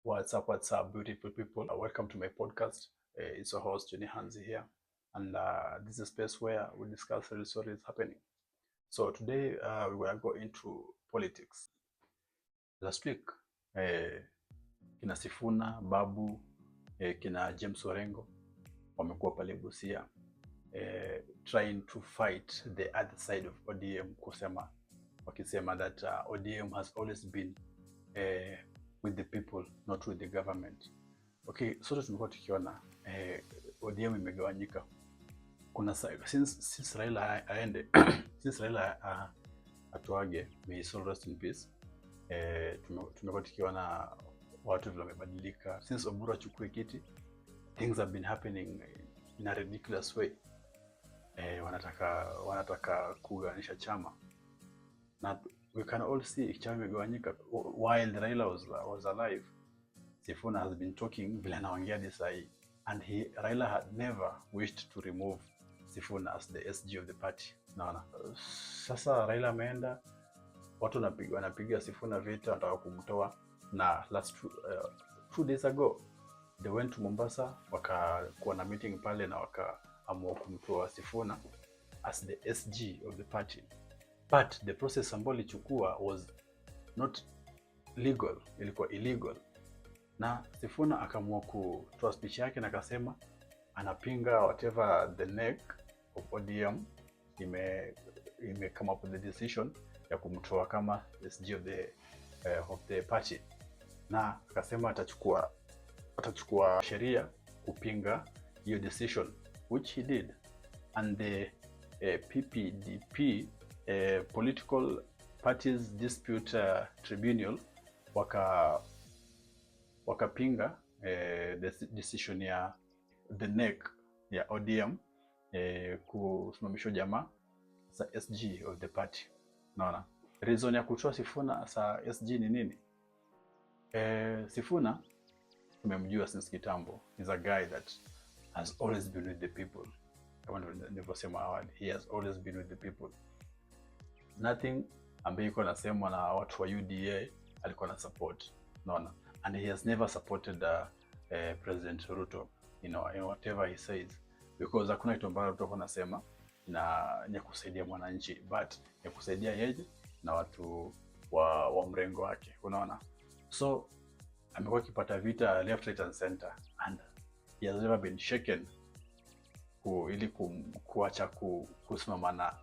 What's up, beautiful people? Welcome to my podcast. It's your host, Jenny Hanzi here. And this is a space where we discuss real stories happening. So today we will go into politics. Last week, uh, kina Sifuna, Babu, kina James Orengo, wamekuwa pale Busia, trying to fight the other side of ODM wakisema that ODM has always been with the people, not with the government. Okay, sote tumekuwa tukiona ODM imegawanyika. Kuna since Raila aende since Raila atuage, may his soul rest in peace. Tumekuwa tukiona watu vile wamebadilika. Since Oburu achukue kiti, things have been happening in a ridiculous way. Wanataka kuganisha chama. Na we can all see chama imegawanyika. While Raila was alive, Sifuna has been talking vile anaongea this hii, and Raila had never wished to remove Sifuna as the SG of the party. Naona sasa Raila ameenda, watu wanapiga Sifuna vita, wanataka kumtoa. Na last 2 days ago they went to Mombasa, wakakuwa na meeting pale na wakaamua kumtoa Sifuna as the SG of the party. But the process ambayo ilichukua was not legal, ilikuwa illegal. Na Sifuna akaamua kutoa speech yake na akasema anapinga whatever the neck of ODM ime come up with the decision ya kumtoa kama SG of the party. Na akasema atachukua sheria kupinga hiyo decision, which he did. And the PPDP, Political Parties Dispute Tribunal, wakapinga the decision ya the neck ya ODM kusimamisha jamaa za SG of the party. Naona reason ya kutoa Sifuna sa SG ni nini? Sifuna tumemjua since kitambo. He's a guy that has always been with the people. Kama nilivyosema awali, he has always been with the people. Nothing ambayo iko nasemwa na watu wa UDA alikuwa na support. Naona, and he has never supported President Ruto, in whatever he says, because hakuna kitu ambacho Ruto anasema na kusaidia mwananchi, but ya kusaidia yeye na watu wa mrengo wake, unaona. So amekuwa akipata vita left, right and center, and he has never been shaken ili kuacha kusimama na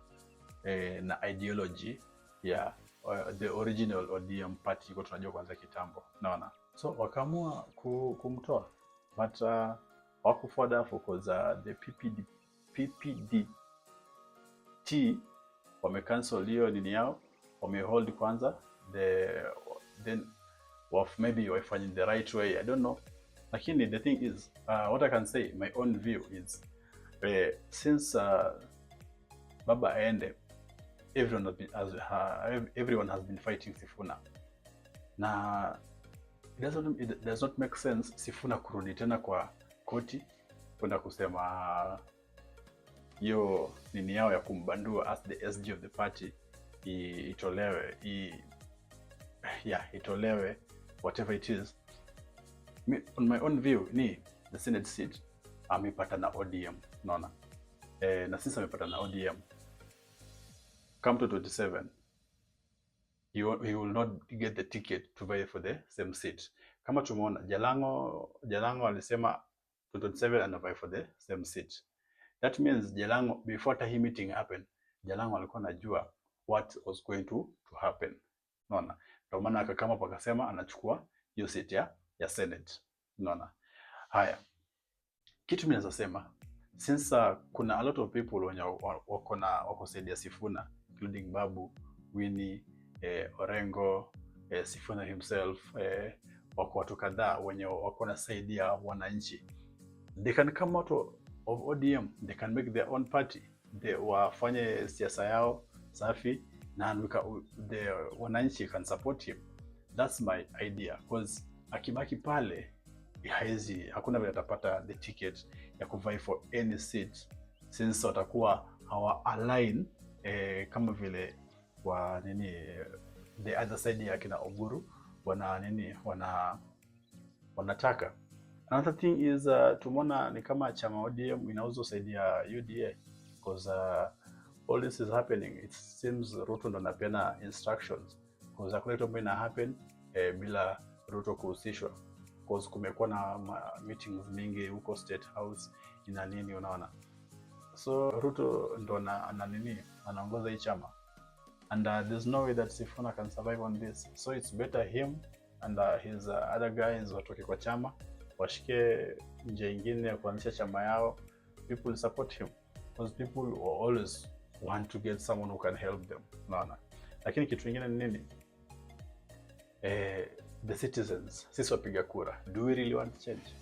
ideology ya the original ODM party kwa tunajua kwanza kitambo, naona. So wakaamua kumtoa, but wakufurther because the PPDT wamecancel hiyo nini yao, wamehold kwanza then maybe wafanye the right way, I don't know. Lakini the thing is, what I can say, my own view is, since Baba aende, everyone has been fighting Sifuna. Na it does not make sense Sifuna kurudi tena kwa koti kwenda kusema hiyo nini yao ya kumbandua as the SG of the party itolewe, whatever it is. On my own view ni the Senate seat amepata na ODM, naona. Na sisi amepata na ODM, come to 27 he will not get the ticket to vie for the same seat. Kama tumeona Jalango alisema 27 and vie for the same seat. That means Jalango, before the meeting happened, Jalango alikuwa anajua what was going to happen, naona. Ndio maana akakama pakasema anachukua hiyo seat ya Senate, naona. Haya, kitu mimi naweza sema, since kuna a lot of people wenye wako saidia Sifuna, including Babu, Winnie, Orengo, Sifuna himself, watu kadhaa wenye wako na saidia wananchi. They can come out of ODM, they can make their own party, wafanye siasa yao safi, na the wananchi can support him. That's my idea, because akibaki pale hakuna vile atapata the ticket ya kuvai for any seat, since watakuwa hawa align kama vile wa nini the other side ya kina Oburu wana wanataka. Another thing is tumeona ni kama chama ODM inaweza kusaidia UDA because all this is happening, it seems Ruto ndo anapeana instructions because hakuna kitu ambayo ina happen bila Ruto kuhusishwa, because kumekuwa na meetings mingi huko State House ina nini, unaona. So Ruto ndo ana nini, anaongoza hii chama, and there's no way that Sifuna can survive on this, so it's better him and his other guys watoke kwa chama, washike nje ingine ya kuanzisha chama yao. People support him because people will always want to get someone who can help them, unaona. Lakini kitu kingine ni nini? The citizens, sisi wapiga kura, do we really want change?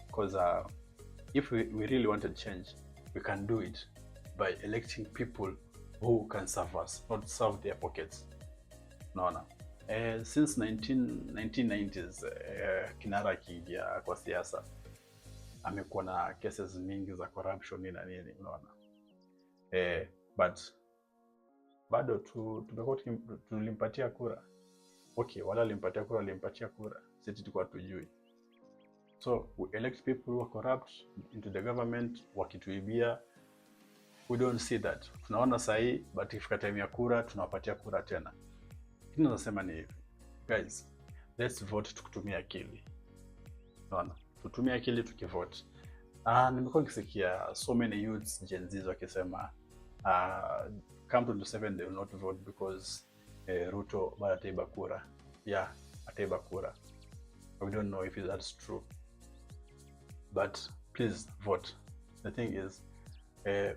Because if we really wanted change, we can do it by electing people who can serve us, not serve their pockets. Unaona. Since 1990s Kinara akiingia kwa siasa amekuwa na cases mingi za corruption na nini, unaona. But bado tumekuwa tulimpatia kura. Okay, wala limpatia kura, sisi tulikuwa tujui. So we elect people who are corrupt into the government, wakituibia. We don't see that. Tunaona sahi, but ifika time ya kura tunawapatia kura tena. Kile nasema ni hivi, guys, let's vote tukitumia akili. Unaona? Tutumie akili tukivote. Nimekuwa nikisikia so many youths Gen Z wakisema come to 27 they will not vote because Ruto bado ataiba kura. Yeah, ataiba kura. We don't know if that's true. But please vote. The thing is,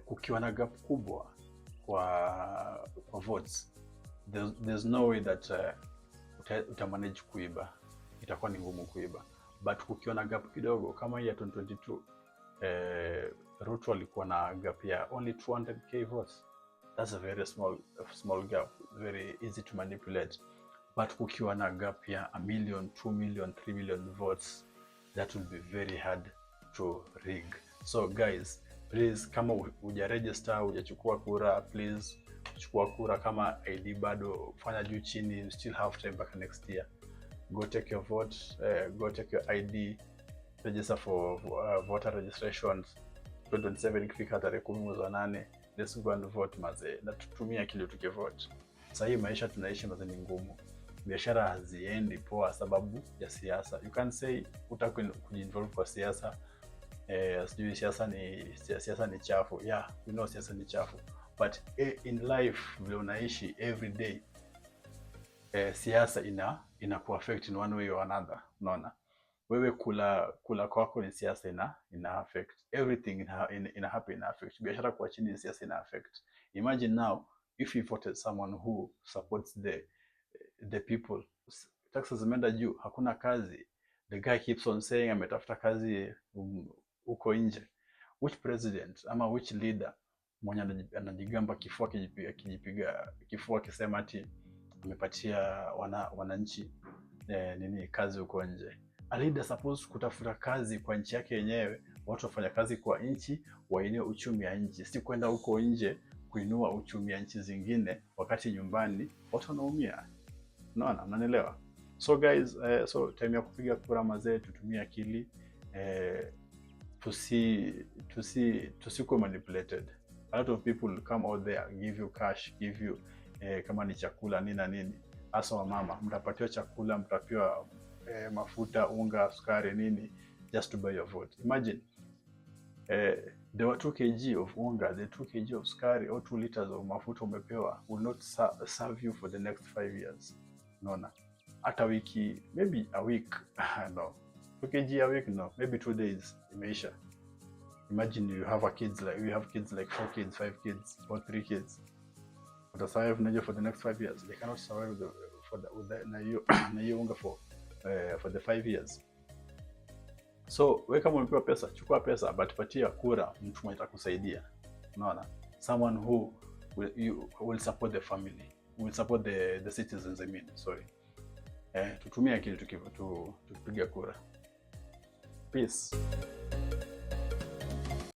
kukiwa na gap kubwa kwa votes, there's no way that utamanage kuiba. Itakuwa ni ngumu kuiba. But kukiwa na gap kidogo kama hii ya 2022, Ruto alikuwa na gap ya only 200k votes. That's a very small gap, very easy to manipulate. But kukiwa na gap ya 1 million, 2 million, 3 million votes, that will be very hard to rig. So guys, please, kama hujaregister, hujachukua kura, please chukua kura. Kama ID bado, fanya juu chini, you still have time back next year. Go take your vote, go take your ID, register for voter registrations. 2027 ikifika tarehe 10 mwezi wa 8, let's go and vote maze. Na tutumie akili tukivote. Sasa hii maisha tunaishi maze ni ngumu. Biashara haziendi poa sababu ya siasa. You can say utaki kujinvolve kwa siasa. Sijui siasa ni chafu. Yeah, you know siasa ni chafu. But in life vile unaishi every day, siasa ina affect in one way or another. Unaona? Wewe kula kwako ni siasa ina affect. Everything ina happen, ina affect. Biashara kwa chini ni siasa ina affect. Imagine now if you voted someone who supports the people. Taxes zimeenda juu, hakuna kazi. The guy keeps on saying ametafuta kazi uko nje. Which president ama which leader mwenye anajigamba kifua kijipiga kifua akisema ati amepatia wananchi nini kazi uko nje? A leader supposed kutafuta kazi kwa nchi yake yenyewe, watu wafanya kazi kwa nchi, wainue uchumi ya nchi, si kwenda huko nje kuinua uchumi ya nchi zingine wakati nyumbani watu wanaumia. Unaona, mnanielewa? So guys, so time ya kupiga kura mazee, tutumie akili, tusikuwe manipulated. A lot of people come out there, give you cash, give you kama ni chakula nini na nini. Hasa wa mama, mtapatiwa chakula, mtapewa mafuta, unga, sukari nini, just to buy your vote. Imagine there were 2 kg of unga, the 2 kg of sukari or 2 liters of mafuta umepewa will not serve you for the next 5 years. Unaona? Hata wiki, maybe a week, no. 2 kg a week, no. Maybe 2 days, imeisha. Imagine you have kids like 4 kids, 5 kids, or 3 kids. But survive for the next 5 years. They cannot survive na hiyo unga for the 5 years. So, wewe kama umepewa pesa, chukua pesa, but patia kura mtu mwenye atakusaidia. Unaona? Someone who will support the family, will support the citizens, I mean, sorry. Tutumie akili tukipiga kura. Peace.